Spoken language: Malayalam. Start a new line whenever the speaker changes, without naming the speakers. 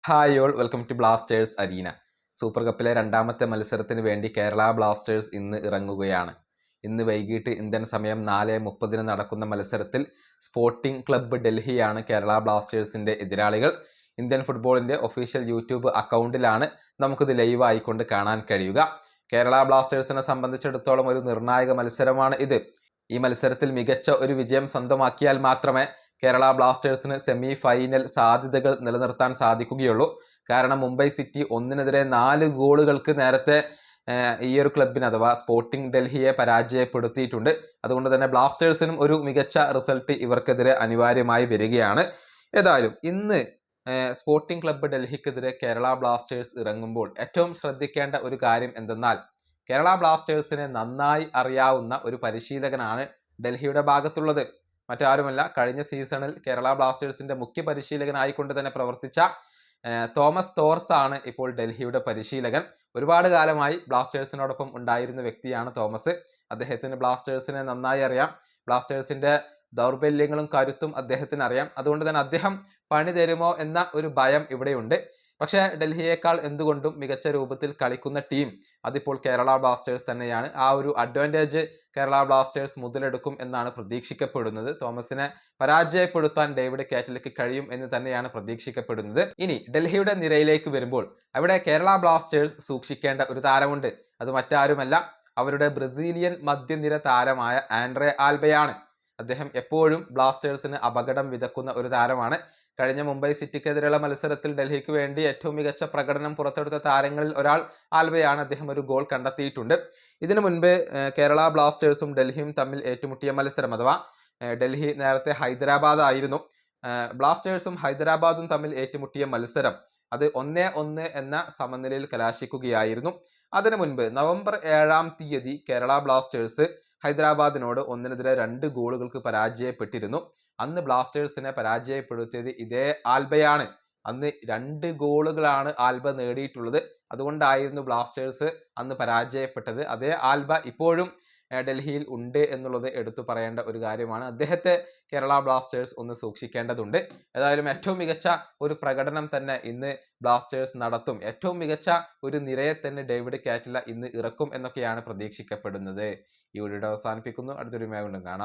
Hi all welcome to Blasters arena. Super കപ്പിലെ രണ്ടാമത്തെ മത്സരത്തിന് വേണ്ടി കേരള ബ്ലാസ്റ്റേഴ്സ് ഇന്ന് ഇറങ്ങുകയാണ്. ഇന്ന് വൈകിട്ട് ഇന്ത്യൻ സമയം 4:30 നടക്കുന്ന മത്സരത്തിൽ സ്പോർട്ടിംഗ് ക്ലബ്ബ് ഡൽഹിയാണ് കേരള ബ്ലാസ്റ്റേഴ്സിൻ്റെ എതിരാളികൾ. ഇന്ത്യൻ ഫുട്ബോളിൻ്റെ ഒഫീഷ്യൽ യൂട്യൂബ് അക്കൗണ്ടിലാണ് നമുക്കിത് ലൈവ് ആയിക്കൊണ്ട് കാണാൻ കഴിയുക. കേരള ബ്ലാസ്റ്റേഴ്സിനെ സംബന്ധിച്ചിടത്തോളം ഒരു നിർണായക മത്സരമാണ് ഇത്. ഈ മത്സരത്തിൽ മികച്ച ഒരു വിജയം സ്വന്തമാക്കിയാൽ മാത്രമേ കേരള ബ്ലാസ്റ്റേഴ്സിന് സെമി ഫൈനൽ സാധ്യതകൾ നിലനിർത്താൻ സാധിക്കുകയുള്ളൂ. കാരണം മുംബൈ സിറ്റി 1-4 ഗോളുകൾക്ക് നേരത്തെ ഈ ഒരു ക്ലബിന് അഥവാ സ്പോർട്ടിംഗ് ഡൽഹിയെ പരാജയപ്പെടുത്തിയിട്ടുണ്ട്. അതുകൊണ്ട് തന്നെ ബ്ലാസ്റ്റേഴ്സിനും ഒരു മികച്ച റിസൾട്ട് ഇവർക്കെതിരെ അനിവാര്യമായി വരികയാണ്. ഏതായാലും ഇന്ന് സ്പോർട്ടിംഗ് ക്ലബ്ബ് ഡൽഹിക്കെതിരെ കേരള ബ്ലാസ്റ്റേഴ്സ് ഇറങ്ങുമ്പോൾ ഏറ്റവും ശ്രദ്ധിക്കേണ്ട ഒരു കാര്യം എന്തെന്നാൽ കേരള ബ്ലാസ്റ്റേഴ്സിനെ നന്നായി അറിയാവുന്ന ഒരു പരിശീലകനാണ് ഡൽഹിയുടെ ഭാഗത്തുള്ളത്. മറ്റാരുമല്ല, കഴിഞ്ഞ സീസണിൽ കേരള ബ്ലാസ്റ്റേഴ്സിന്റെ മുഖ്യ പരിശീലകനായിക്കൊണ്ട് തന്നെ പ്രവർത്തിച്ച തോമസ് തോർസ് ആണ് ഇപ്പോൾ ഡൽഹിയുടെ പരിശീലകൻ. ഒരുപാട് കാലമായി ബ്ലാസ്റ്റേഴ്സിനോടൊപ്പം ഉണ്ടായിരുന്ന വ്യക്തിയാണ് തോമസ്. അദ്ദേഹത്തിന് ബ്ലാസ്റ്റേഴ്സിനെ നന്നായി അറിയാം. ബ്ലാസ്റ്റേഴ്സിന്റെ ദൗർബല്യങ്ങളും കരുത്തും അദ്ദേഹത്തിന് അറിയാം. അതുകൊണ്ട് തന്നെ അദ്ദേഹം പണി തരുമോ എന്ന ഒരു ഭയം ഇവിടെയുണ്ട്. പക്ഷേ ഡൽഹിയേക്കാൾ എന്തുകൊണ്ടും മികച്ച രൂപത്തിൽ കളിക്കുന്ന ടീം അതിപ്പോൾ കേരള ബ്ലാസ്റ്റേഴ്സ് തന്നെയാണ്. ആ ഒരു അഡ്വാൻറ്റേജ് കേരള ബ്ലാസ്റ്റേഴ്സ് മുതലെടുക്കും എന്നാണ് പ്രതീക്ഷിക്കപ്പെടുന്നത്. തോമസിനെ പരാജയപ്പെടുത്താൻ ഡേവിഡ് കാറ്റലിക്ക് കഴിയും എന്ന് തന്നെയാണ് പ്രതീക്ഷിക്കപ്പെടുന്നത്. ഇനി ഡൽഹിയുടെ നിരയിലേക്ക് വരുമ്പോൾ അവിടെ കേരള ബ്ലാസ്റ്റേഴ്സ് സൂക്ഷിക്കേണ്ട ഒരു താരമുണ്ട്. അത് മറ്റാരുമല്ല, അവരുടെ ബ്രസീലിയൻ മധ്യനിര താരമായ ആൻഡ്രേ ആൽബയാണ്. അദ്ദേഹം എപ്പോഴും ബ്ലാസ്റ്റേഴ്സിന് അപകടം വിതക്കുന്ന ഒരു താരമാണ്. കഴിഞ്ഞ മുംബൈ സിറ്റിക്കെതിരെയുള്ള മത്സരത്തിൽ ഡൽഹിക്ക് വേണ്ടി ഏറ്റവും മികച്ച പ്രകടനം പുറത്തെടുത്ത താരങ്ങളിൽ ഒരാൾ ആൽബയാണ്. അദ്ദേഹം ഒരു ഗോൾ കണ്ടെത്തിയിട്ടുണ്ട്. ഇതിനു മുൻപ് കേരള ബ്ലാസ്റ്റേഴ്സും ഡൽഹിയും തമ്മിൽ ഏറ്റുമുട്ടിയ മത്സരം അഥവാ ഡൽഹി നേരത്തെ ഹൈദരാബാദ് ആയിരുന്നു. ബ്ലാസ്റ്റേഴ്സും ഹൈദരാബാദും തമ്മിൽ ഏറ്റുമുട്ടിയ മത്സരം അത് 1-1 എന്ന സമനിലയിൽ കലാശിക്കുകയായിരുന്നു. അതിനു മുൻപ് നവംബർ 7-ാം തീയതി കേരള ബ്ലാസ്റ്റേഴ്സ് ഹൈദരാബാദിനോട് 1-2 ഗോളുകൾക്ക് പരാജയപ്പെട്ടിരുന്നു. അന്ന് ബ്ലാസ്റ്റേഴ്സിനെ പരാജയപ്പെടുത്തിയത് ഇതേ ആൽബയാണ്. അന്ന് 2 ഗോളുകളാണ് ആൽബ നേടിയിട്ടുള്ളത്. അതുകൊണ്ടായിരുന്നു ബ്ലാസ്റ്റേഴ്സ് അന്ന് പരാജയപ്പെട്ടത്. അതേ ആൽബ ഇപ്പോഴും ഡൽഹിയിൽ ഉണ്ട് എന്നുള്ളത് എടുത്തു പറയേണ്ട ഒരു കാര്യമാണ്. അദ്ദേഹത്തെ കേരള ബ്ലാസ്റ്റേഴ്സ് ഒന്ന് സൂക്ഷിക്കേണ്ടതുണ്ട്. ഏതായാലും ഏറ്റവും മികച്ച ഒരു പ്രകടനം തന്നെ ഇന്ന് ബ്ലാസ്റ്റേഴ്സ് നടത്തും. ഏറ്റവും മികച്ച ഒരു നിരയെ തന്നെ ഡേവിഡ് കാറ്റില ഇന്ന് ഇറക്കും എന്നൊക്കെയാണ് പ്രതീക്ഷിക്കപ്പെടുന്നത്. ഈ വീഡിയോ അവസാനിപ്പിക്കുന്നു. അടുത്തൊരു വീഡിയോ കാണാം.